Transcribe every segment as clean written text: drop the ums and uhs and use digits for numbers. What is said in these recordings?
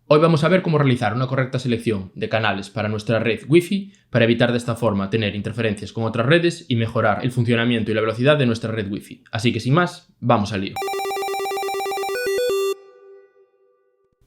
Hoy vamos a ver cómo realizar una correcta selección de canales para nuestra red Wi-Fi para evitar de esta forma tener interferencias con otras redes y mejorar el funcionamiento y la velocidad de nuestra red Wi-Fi. Así que sin más, vamos al lío.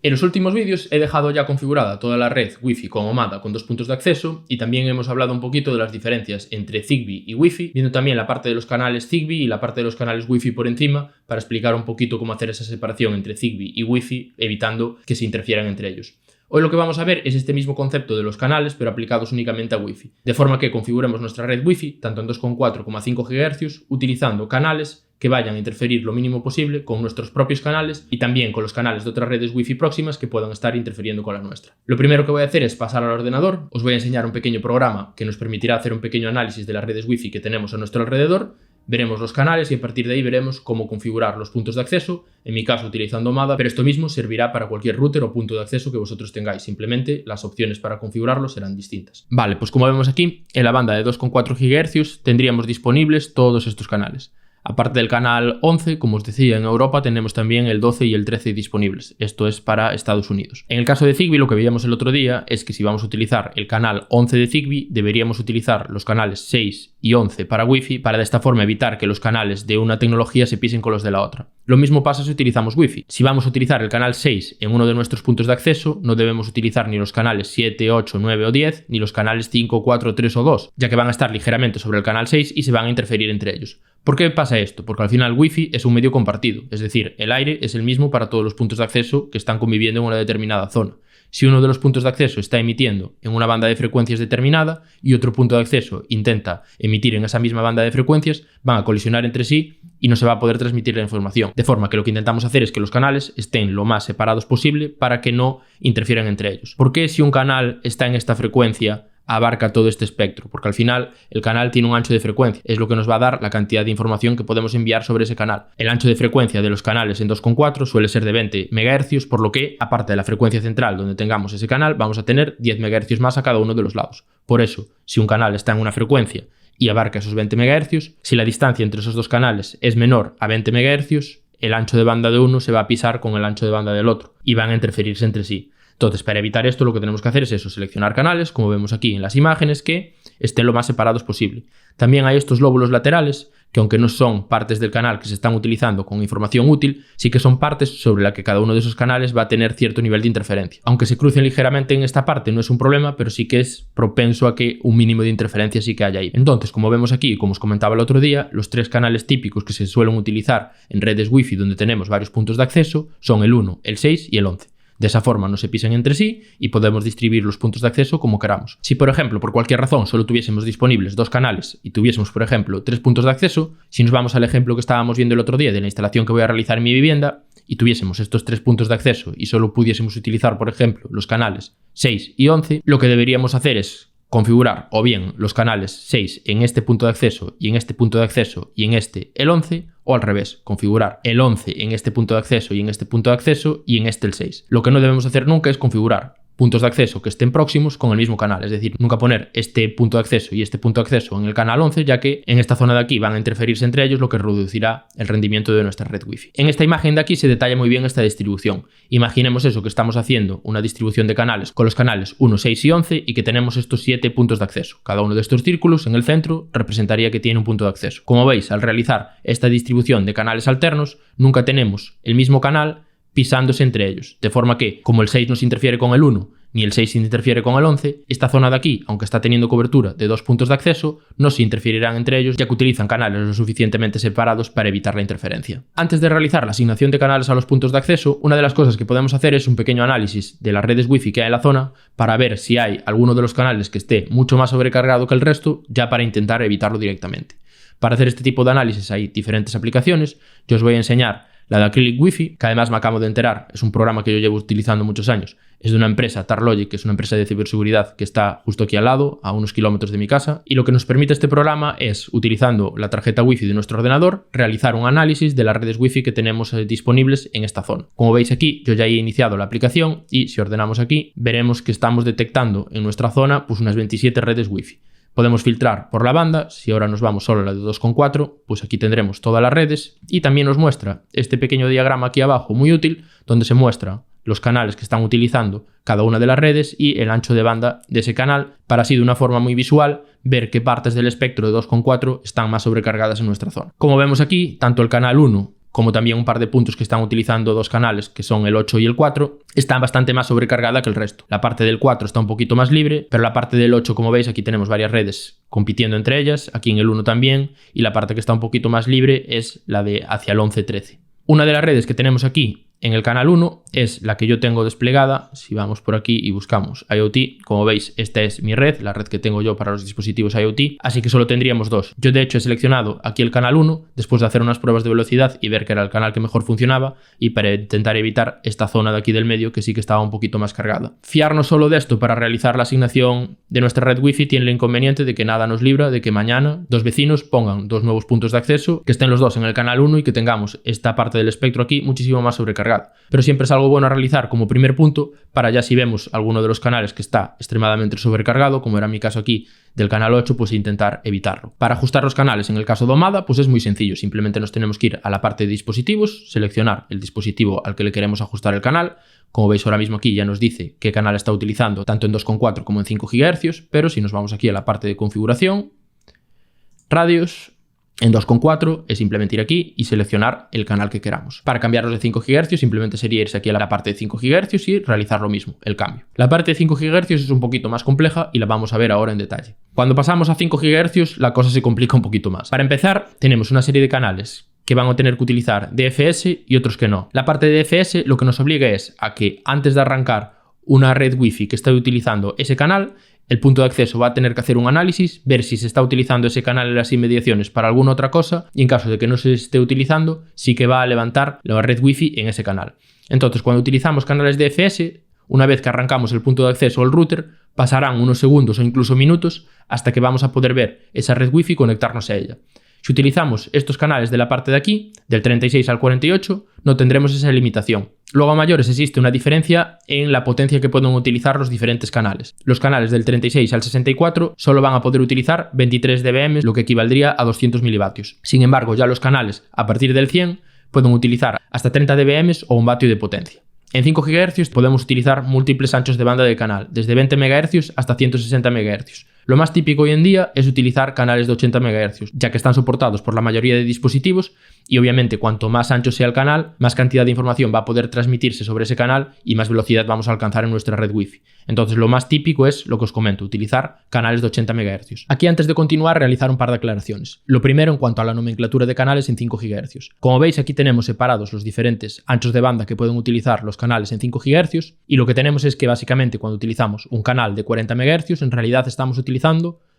En los últimos vídeos he dejado ya configurada toda la red Wi-Fi con OMADA con 2 puntos de acceso y también hemos hablado un poquito de las diferencias entre Zigbee y Wi-Fi, viendo también la parte de los canales Zigbee y la parte de los canales Wi-Fi por encima para explicar un poquito cómo hacer esa separación entre Zigbee y Wi-Fi, evitando que se interfieran entre ellos. Hoy lo que vamos a ver es este mismo concepto de los canales, pero aplicados únicamente a Wi-Fi, de forma que configuremos nuestra red Wi-Fi, tanto en 2,4 como a 5 GHz, utilizando canales que vayan a interferir lo mínimo posible con nuestros propios canales y también con los canales de otras redes Wi-Fi próximas que puedan estar interfiriendo con la nuestra. Lo primero que voy a hacer es pasar al ordenador, os voy a enseñar un pequeño programa que nos permitirá hacer un pequeño análisis de las redes Wi-Fi que tenemos a nuestro alrededor, veremos los canales y a partir de ahí veremos cómo configurar los puntos de acceso, en mi caso utilizando OMADA, pero esto mismo servirá para cualquier router o punto de acceso que vosotros tengáis, simplemente las opciones para configurarlo serán distintas. Vale, pues como vemos aquí, en la banda de 2,4 GHz tendríamos disponibles todos estos canales. Aparte del canal 11, como os decía, en Europa tenemos también el 12 y el 13 disponibles. Esto es para Estados Unidos. En el caso de Zigbee, lo que veíamos el otro día es que si vamos a utilizar el canal 11 de Zigbee, deberíamos utilizar los canales 6 y 11 para Wi-Fi, para de esta forma evitar que los canales de una tecnología se pisen con los de la otra. Lo mismo pasa si utilizamos Wi-Fi. Si vamos a utilizar el canal 6 en uno de nuestros puntos de acceso, no debemos utilizar ni los canales 7, 8, 9 o 10, ni los canales 5, 4, 3 o 2, ya que van a estar ligeramente sobre el canal 6 y se van a interferir entre ellos. ¿Por qué pasa esto? Porque al final Wi-Fi es un medio compartido, es decir, el aire es el mismo para todos los puntos de acceso que están conviviendo en una determinada zona. Si uno de los puntos de acceso está emitiendo en una banda de frecuencias determinada y otro punto de acceso intenta emitir en esa misma banda de frecuencias, van a colisionar entre sí y no se va a poder transmitir la información. De forma que lo que intentamos hacer es que los canales estén lo más separados posible para que no interfieran entre ellos. ¿Por qué si un canal está en esta frecuencia abarca todo este espectro? Porque al final el canal tiene un ancho de frecuencia, es lo que nos va a dar la cantidad de información que podemos enviar sobre ese canal. El ancho de frecuencia de los canales en 2,4 suele ser de 20 MHz, por lo que, aparte de la frecuencia central donde tengamos ese canal, vamos a tener 10 MHz más a cada uno de los lados. Por eso, si un canal está en una frecuencia y abarca esos 20 MHz, si la distancia entre esos dos canales es menor a 20 MHz, el ancho de banda de uno se va a pisar con el ancho de banda del otro y van a interferirse entre sí. Entonces, para evitar esto, lo que tenemos que hacer es eso, seleccionar canales, como vemos aquí en las imágenes, que estén lo más separados posible. También hay estos lóbulos laterales, que aunque no son partes del canal que se están utilizando con información útil, sí que son partes sobre la que cada uno de esos canales va a tener cierto nivel de interferencia. Aunque se crucen ligeramente en esta parte no es un problema, pero sí que es propenso a que un mínimo de interferencia sí que haya ahí. Entonces, como vemos aquí, como os comentaba el otro día, los 3 canales típicos que se suelen utilizar en redes Wi-Fi donde tenemos varios puntos de acceso son el 1, el 6 y el 11. De esa forma no se pisan entre sí y podemos distribuir los puntos de acceso como queramos. Si, por ejemplo, por cualquier razón solo tuviésemos disponibles 2 canales y tuviésemos, por ejemplo, 3 puntos de acceso, si nos vamos al ejemplo que estábamos viendo el otro día de la instalación que voy a realizar en mi vivienda y tuviésemos estos 3 puntos de acceso y solo pudiésemos utilizar, por ejemplo, los canales 6 y 11, lo que deberíamos hacer es configurar o bien los canales 6 en este punto de acceso y en este punto de acceso y en este el 11, o al revés, configurar el 11 en este punto de acceso y en este punto de acceso y en este el 6. Lo que no debemos hacer nunca es configurar puntos de acceso que estén próximos con el mismo canal, es decir, nunca poner este punto de acceso y este punto de acceso en el canal 11, ya que en esta zona de aquí van a interferirse entre ellos, lo que reducirá el rendimiento de nuestra red Wi-Fi. En esta imagen de aquí se detalla muy bien esta distribución. Imaginemos eso, que estamos haciendo una distribución de canales con los canales 1, 6 y 11 y que tenemos estos 7 puntos de acceso. Cada uno de estos círculos en el centro representaría que tiene un punto de acceso. Como veis, al realizar esta distribución de canales alternos, nunca tenemos el mismo canal pisándose entre ellos, de forma que, como el 6 no se interfiere con el 1, ni el 6 se interfiere con el 11, esta zona de aquí, aunque está teniendo cobertura de 2 puntos de acceso, no se interferirán entre ellos, ya que utilizan canales lo suficientemente separados para evitar la interferencia. Antes de realizar la asignación de canales a los puntos de acceso, una de las cosas que podemos hacer es un pequeño análisis de las redes Wi-Fi que hay en la zona para ver si hay alguno de los canales que esté mucho más sobrecargado que el resto, ya para intentar evitarlo directamente. Para hacer este tipo de análisis hay diferentes aplicaciones. Yo os voy a enseñar la de Acrylic Wi-Fi, que además me acabo de enterar, es un programa que yo llevo utilizando muchos años. Es de una empresa, Tarlogic, que es una empresa de ciberseguridad que está justo aquí al lado, a unos kilómetros de mi casa. Y lo que nos permite este programa es, utilizando la tarjeta Wi-Fi de nuestro ordenador, realizar un análisis de las redes Wi-Fi que tenemos disponibles en esta zona. Como veis aquí, yo ya he iniciado la aplicación y si ordenamos aquí, veremos que estamos detectando en nuestra zona pues unas 27 redes Wi-Fi. Podemos filtrar por la banda, si ahora nos vamos solo a la de 2,4, pues aquí tendremos todas las redes y también nos muestra este pequeño diagrama aquí abajo muy útil donde se muestra los canales que están utilizando cada una de las redes y el ancho de banda de ese canal, para así de una forma muy visual ver qué partes del espectro de 2,4 están más sobrecargadas en nuestra zona. Como vemos aquí, tanto el canal 1 como también un par de puntos que están utilizando dos canales, que son el 8 y el 4, están bastante más sobrecargada que el resto. La parte del 4 está un poquito más libre, pero la parte del 8, como veis, aquí tenemos varias redes compitiendo entre ellas, aquí en el 1 también, y la parte que está un poquito más libre es la de hacia el 11-13. Una de las redes que tenemos aquí en el canal 1 es la que yo tengo desplegada. Si vamos por aquí y buscamos IoT, como veis, esta es mi red, la red que tengo yo para los dispositivos IoT, así que solo tendríamos dos. Yo de hecho he seleccionado aquí el canal 1 después de hacer unas pruebas de velocidad y ver que era el canal que mejor funcionaba, y para intentar evitar esta zona de aquí del medio que sí que estaba un poquito más cargada. Fiarnos solo de esto para realizar la asignación de nuestra red Wi-Fi tiene el inconveniente de que nada nos libra de que mañana dos vecinos pongan dos nuevos puntos de acceso, que estén los dos en el canal 1 y que tengamos esta parte del espectro aquí muchísimo más sobrecargada. Pero siempre es algo bueno a realizar como primer punto para ya si vemos alguno de los canales que está extremadamente sobrecargado, como era mi caso aquí del canal 8, pues intentar evitarlo. Para ajustar los canales en el caso de Omada, pues es muy sencillo, simplemente nos tenemos que ir a la parte de dispositivos, seleccionar el dispositivo al que le queremos ajustar el canal. Como veis ahora mismo aquí ya nos dice qué canal está utilizando tanto en 2,4 como en 5 GHz, pero si nos vamos aquí a la parte de configuración, radios, en 2,4 es simplemente ir aquí y seleccionar el canal que queramos. Para cambiarlos de 5 GHz simplemente sería irse aquí a la parte de 5 GHz y realizar lo mismo, el cambio. La parte de 5 GHz es un poquito más compleja y la vamos a ver ahora en detalle. Cuando pasamos a 5 GHz la cosa se complica un poquito más. Para empezar, tenemos una serie de canales que van a tener que utilizar DFS y otros que no. La parte de DFS lo que nos obliga es a que antes de arrancar una red Wi-Fi que esté utilizando ese canal, el punto de acceso va a tener que hacer un análisis, ver si se está utilizando ese canal en las inmediaciones para alguna otra cosa, y en caso de que no se esté utilizando, sí que va a levantar la red Wi-Fi en ese canal. Entonces, cuando utilizamos canales DFS, una vez que arrancamos el punto de acceso al router, pasarán unos segundos o incluso minutos hasta que vamos a poder ver esa red Wi-Fi y conectarnos a ella. Si utilizamos estos canales de la parte de aquí, del 36 al 48, no tendremos esa limitación. Luego a mayores existe una diferencia en la potencia que pueden utilizar los diferentes canales. Los canales del 36 al 64 solo van a poder utilizar 23 dBm, lo que equivaldría a 200 milivatios. Sin embargo, ya los canales a partir del 100 pueden utilizar hasta 30 dBm o 1 vatio de potencia. En 5 GHz podemos utilizar múltiples anchos de banda de canal, desde 20 MHz hasta 160 MHz. Lo más típico hoy en día es utilizar canales de 80 MHz, ya que están soportados por la mayoría de dispositivos y obviamente cuanto más ancho sea el canal, más cantidad de información va a poder transmitirse sobre ese canal y más velocidad vamos a alcanzar en nuestra red Wi-Fi. Entonces lo más típico es lo que os comento, utilizar canales de 80 MHz. Aquí antes de continuar realizar un par de aclaraciones. Lo primero en cuanto a la nomenclatura de canales en 5 GHz. Como veis aquí tenemos separados los diferentes anchos de banda que pueden utilizar los canales en 5 GHz y lo que tenemos es que básicamente cuando utilizamos un canal de 40 MHz en realidad estamos utilizando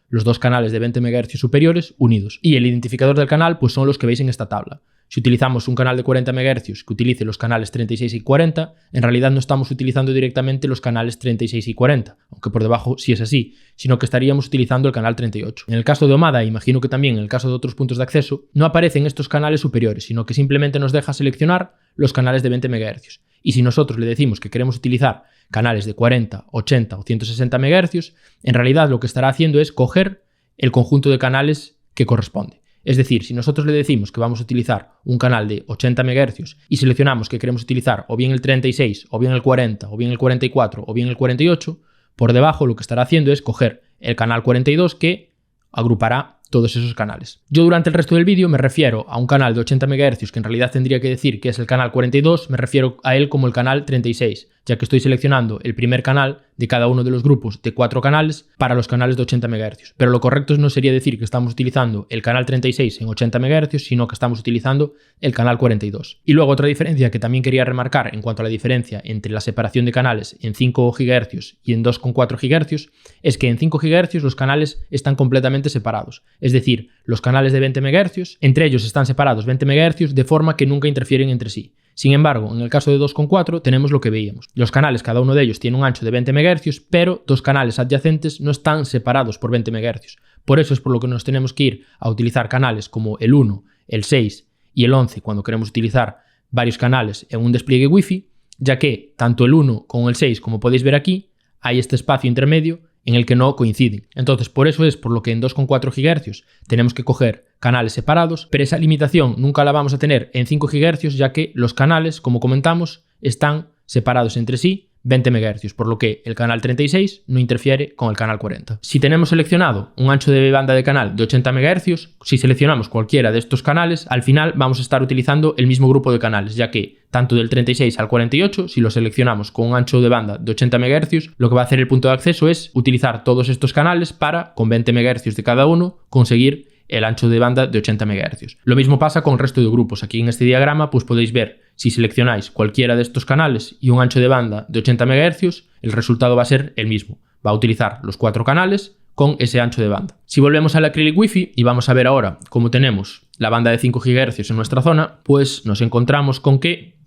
los dos canales de 20 MHz superiores unidos. Y el identificador del canal pues son los que veis en esta tabla. Si utilizamos un canal de 40 MHz que utilice los canales 36 y 40, en realidad no estamos utilizando directamente los canales 36 y 40, aunque por debajo sí es así, sino que estaríamos utilizando el canal 38. En el caso de Omada, imagino que también en el caso de otros puntos de acceso, no aparecen estos canales superiores, sino que simplemente nos deja seleccionar los canales de 20 MHz. Y si nosotros le decimos que queremos utilizar canales de 40, 80 o 160 MHz, en realidad lo que estará haciendo es coger el conjunto de canales que corresponde. Es decir, si nosotros le decimos que vamos a utilizar un canal de 80 MHz y seleccionamos que queremos utilizar o bien el 36, o bien el 40, o bien el 44, o bien el 48, por debajo lo que estará haciendo es coger el canal 42 que agrupará todos esos canales. Yo durante el resto del vídeo me refiero a un canal de 80 MHz que en realidad tendría que decir que es el canal 42, me refiero a él como el canal 36, ya que estoy seleccionando el primer canal de cada uno de los grupos de 4 canales para los canales de 80 MHz. Pero lo correcto no sería decir que estamos utilizando el canal 36 en 80 MHz, sino que estamos utilizando el canal 42. Y luego otra diferencia que también quería remarcar en cuanto a la diferencia entre la separación de canales en 5 GHz y en 2,4 GHz es que en 5 GHz los canales están completamente separados. Es decir, los canales de 20 MHz, entre ellos están separados 20 MHz de forma que nunca interfieren entre sí. Sin embargo, en el caso de 2,4 tenemos lo que veíamos. Los canales, cada uno de ellos tiene un ancho de 20 MHz, pero dos canales adyacentes no están separados por 20 MHz. Por eso es por lo que nos tenemos que ir a utilizar canales como el 1, el 6 y el 11 cuando queremos utilizar varios canales en un despliegue Wi-Fi, ya que tanto el 1 como el 6, como podéis ver aquí, hay este espacio intermedio en el que no coinciden. Entonces, por eso es por lo que en 2,4 GHz tenemos que coger canales separados, pero esa limitación nunca la vamos a tener en 5 GHz, ya que los canales, como comentamos, están separados entre sí 20 MHz, por lo que el canal 36 no interfiere con el canal 40. Si tenemos seleccionado un ancho de banda de canal de 80 MHz, si seleccionamos cualquiera de estos canales, al final vamos a estar utilizando el mismo grupo de canales, ya que tanto del 36 al 48, si lo seleccionamos con un ancho de banda de 80 MHz, lo que va a hacer el punto de acceso es utilizar todos estos canales para, con 20 MHz de cada uno, conseguir el ancho de banda de 80 MHz. Lo mismo pasa con el resto de grupos. Aquí en este diagrama pues podéis ver, si seleccionáis cualquiera de estos canales y un ancho de banda de 80 MHz, el resultado va a ser el mismo. Va a utilizar los 4 canales con ese ancho de banda. Si volvemos al Acrylic Wi-Fi y vamos a ver ahora cómo tenemos la banda de 5 GHz en nuestra zona, pues nos encontramos con que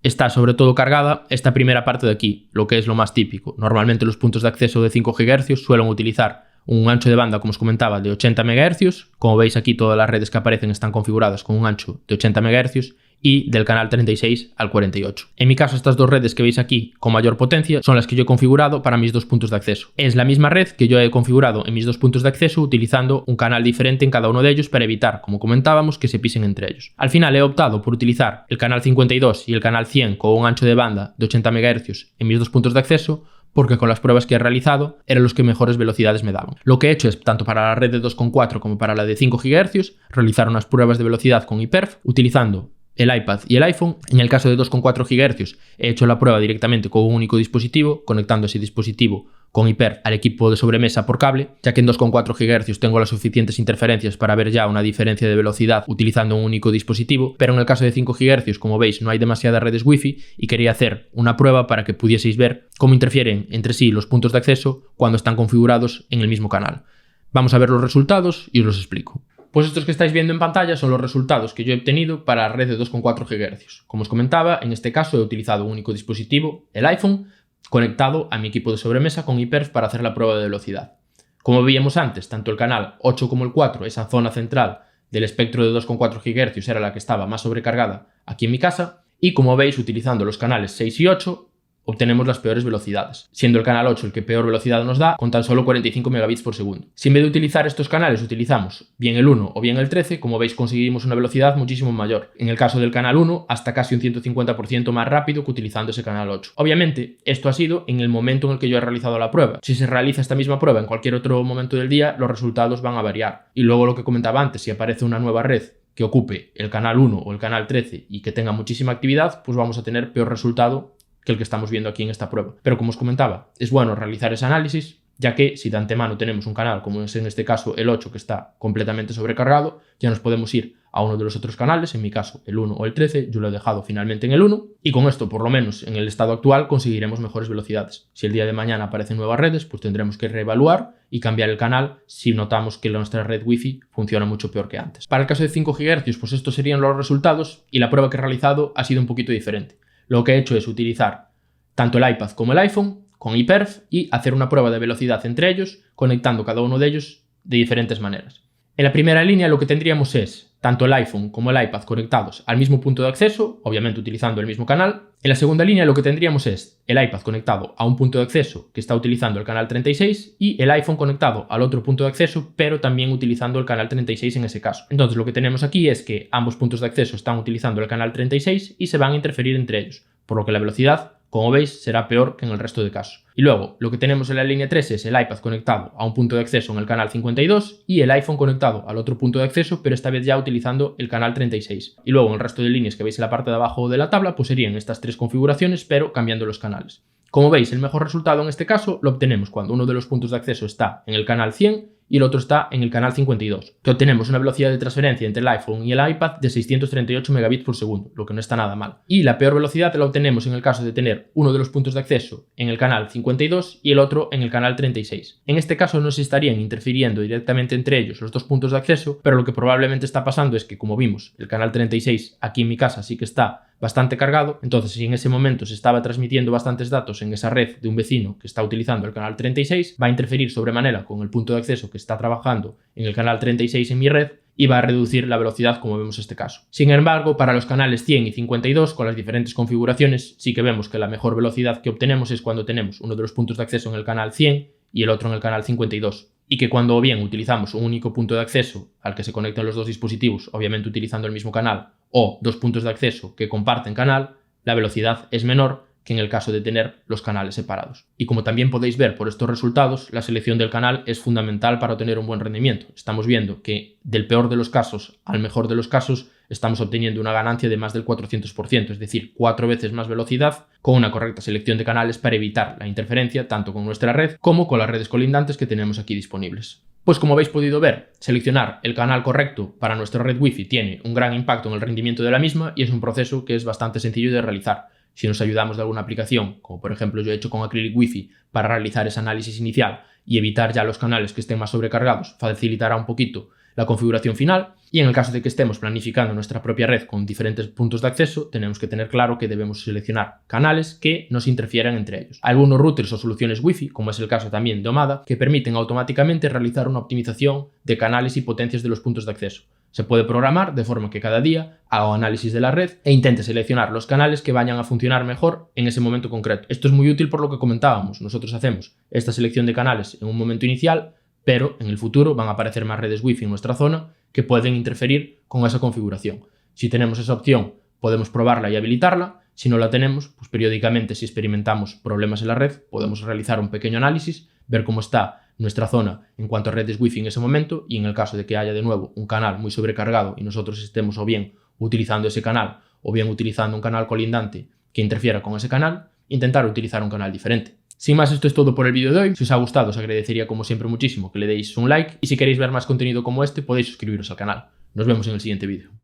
está sobre todo cargada esta primera parte de aquí, lo que es lo más típico. Normalmente los puntos de acceso de 5 GHz suelen utilizar un ancho de banda, como os comentaba, de 80 MHz. Como veis aquí, todas las redes que aparecen están configuradas con un ancho de 80 MHz y del canal 36 al 48. En mi caso, estas dos redes que veis aquí con mayor potencia son las que yo he configurado para mis dos puntos de acceso. Es la misma red que yo he configurado en mis dos puntos de acceso utilizando un canal diferente en cada uno de ellos para evitar, como comentábamos, que se pisen entre ellos. Al final he optado por utilizar el canal 52 y el canal 100 con un ancho de banda de 80 MHz en mis dos puntos de acceso, porque con las pruebas que he realizado eran los que mejores velocidades me daban. Lo que he hecho es, tanto para la red de 2,4 como para la de 5 GHz, realizar unas pruebas de velocidad con iPerf utilizando el iPad y el iPhone. En el caso de 2,4 GHz he hecho la prueba directamente con un único dispositivo, conectando ese dispositivo con iPerf al equipo de sobremesa por cable, ya que en 2,4 GHz tengo las suficientes interferencias para ver ya una diferencia de velocidad utilizando un único dispositivo, pero en el caso de 5 GHz, como veis, no hay demasiadas redes Wi-Fi y quería hacer una prueba para que pudieseis ver cómo interfieren entre sí los puntos de acceso cuando están configurados en el mismo canal. Vamos a ver los resultados y os los explico. Pues estos que estáis viendo en pantalla son los resultados que yo he obtenido para la red de 2,4 GHz. Como os comentaba, en este caso he utilizado un único dispositivo, el iPhone, conectado a mi equipo de sobremesa con iPerf para hacer la prueba de velocidad. Como veíamos antes, tanto el canal 8 como el 4, esa zona central del espectro de 2,4 GHz era la que estaba más sobrecargada aquí en mi casa, y como veis, utilizando los canales 6 y 8, obtenemos las peores velocidades, siendo el canal 8 el que peor velocidad nos da, con tan solo 45 megabits por segundo. Si en vez de utilizar estos canales utilizamos bien el 1 o bien el 13, como veis conseguimos una velocidad muchísimo mayor. En el caso del canal 1, hasta casi un 150% más rápido que utilizando ese canal 8. Obviamente, esto ha sido en el momento en el que yo he realizado la prueba. Si se realiza esta misma prueba en cualquier otro momento del día, los resultados van a variar. Y luego lo que comentaba antes, si aparece una nueva red que ocupe el canal 1 o el canal 13 y que tenga muchísima actividad, pues vamos a tener peor resultado que el que estamos viendo aquí en esta prueba. Pero como os comentaba, es bueno realizar ese análisis, ya que si de antemano tenemos un canal, como es en este caso el 8, que está completamente sobrecargado, ya nos podemos ir a uno de los otros canales, en mi caso el 1 o el 13, yo lo he dejado finalmente en el 1, y con esto, por lo menos en el estado actual, conseguiremos mejores velocidades. Si el día de mañana aparecen nuevas redes, pues tendremos que reevaluar y cambiar el canal si notamos que nuestra red Wi-Fi funciona mucho peor que antes. Para el caso de 5 GHz, pues estos serían los resultados, y la prueba que he realizado ha sido un poquito diferente. Lo que he hecho es utilizar tanto el iPad como el iPhone con iPerf y hacer una prueba de velocidad entre ellos, conectando cada uno de ellos de diferentes maneras. En la primera línea lo que tendríamos es tanto el iPhone como el iPad conectados al mismo punto de acceso, obviamente utilizando el mismo canal. En la segunda línea lo que tendríamos es el iPad conectado a un punto de acceso que está utilizando el canal 36 y el iPhone conectado al otro punto de acceso, pero también utilizando el canal 36 en ese caso. Entonces lo que tenemos aquí es que ambos puntos de acceso están utilizando el canal 36 y se van a interferir entre ellos, por lo que la velocidad, como veis, será peor que en el resto de casos. Y luego, lo que tenemos en la línea 3 es el iPad conectado a un punto de acceso en el canal 52 y el iPhone conectado al otro punto de acceso, pero esta vez ya utilizando el canal 36. Y luego, en el resto de líneas que veis en la parte de abajo de la tabla, pues serían estas tres configuraciones, pero cambiando los canales. Como veis, el mejor resultado en este caso lo obtenemos cuando uno de los puntos de acceso está en el canal 100 y el otro está en el canal 52, que obtenemos una velocidad de transferencia entre el iPhone y el iPad de 638 megabits por segundo, lo que no está nada mal. Y la peor velocidad la obtenemos en el caso de tener uno de los puntos de acceso en el canal 52 y el otro en el canal 36. En este caso no se estarían interfiriendo directamente entre ellos los dos puntos de acceso, pero lo que probablemente está pasando es que, como vimos, el canal 36 aquí en mi casa sí que está bastante cargado, entonces si en ese momento se estaba transmitiendo bastantes datos en esa red de un vecino que está utilizando el canal 36, va a interferir sobremanera con el punto de acceso que está trabajando en el canal 36 en mi red y va a reducir la velocidad, como vemos en este caso. Sin embargo, para los canales 100 y 52, con las diferentes configuraciones, sí que vemos que la mejor velocidad que obtenemos es cuando tenemos uno de los puntos de acceso en el canal 100 y el otro en el canal 52. Y que cuando bien utilizamos un único punto de acceso al que se conectan los dos dispositivos, obviamente utilizando el mismo canal, o dos puntos de acceso que comparten canal, la velocidad es menor que en el caso de tener los canales separados. Y como también podéis ver por estos resultados, la selección del canal es fundamental para obtener un buen rendimiento. Estamos viendo que del peor de los casos al mejor de los casos estamos obteniendo una ganancia de más del 400%, es decir, 4 veces más velocidad con una correcta selección de canales para evitar la interferencia tanto con nuestra red como con las redes colindantes que tenemos aquí disponibles. Pues como habéis podido ver, seleccionar el canal correcto para nuestra red Wi-Fi tiene un gran impacto en el rendimiento de la misma y es un proceso que es bastante sencillo de realizar. Si nos ayudamos de alguna aplicación, como por ejemplo yo he hecho con Acrylic Wi-Fi para realizar ese análisis inicial y evitar ya los canales que estén más sobrecargados, facilitará un poquito la configuración final. Y en el caso de que estemos planificando nuestra propia red con diferentes puntos de acceso, tenemos que tener claro que debemos seleccionar canales que nos interfieran entre ellos. Hay algunos routers o soluciones Wi-Fi, como es el caso también de Omada, que permiten automáticamente realizar una optimización de canales y potencias de los puntos de acceso. Se puede programar de forma que cada día haga un análisis de la red e intente seleccionar los canales que vayan a funcionar mejor en ese momento concreto. Esto es muy útil por lo que comentábamos. Nosotros hacemos esta selección de canales en un momento inicial, pero en el futuro van a aparecer más redes Wi-Fi en nuestra zona que pueden interferir con esa configuración. Si tenemos esa opción, podemos probarla y habilitarla. Si no la tenemos, pues periódicamente, si experimentamos problemas en la red, podemos realizar un pequeño análisis, ver cómo está nuestra zona en cuanto a redes Wi-Fi en ese momento y en el caso de que haya de nuevo un canal muy sobrecargado y nosotros estemos o bien utilizando ese canal o bien utilizando un canal colindante que interfiera con ese canal, intentar utilizar un canal diferente. Sin más, esto es todo por el vídeo de hoy. Si os ha gustado, os agradecería como siempre muchísimo que le deis un like y si queréis ver más contenido como este podéis suscribiros al canal. Nos vemos en el siguiente vídeo.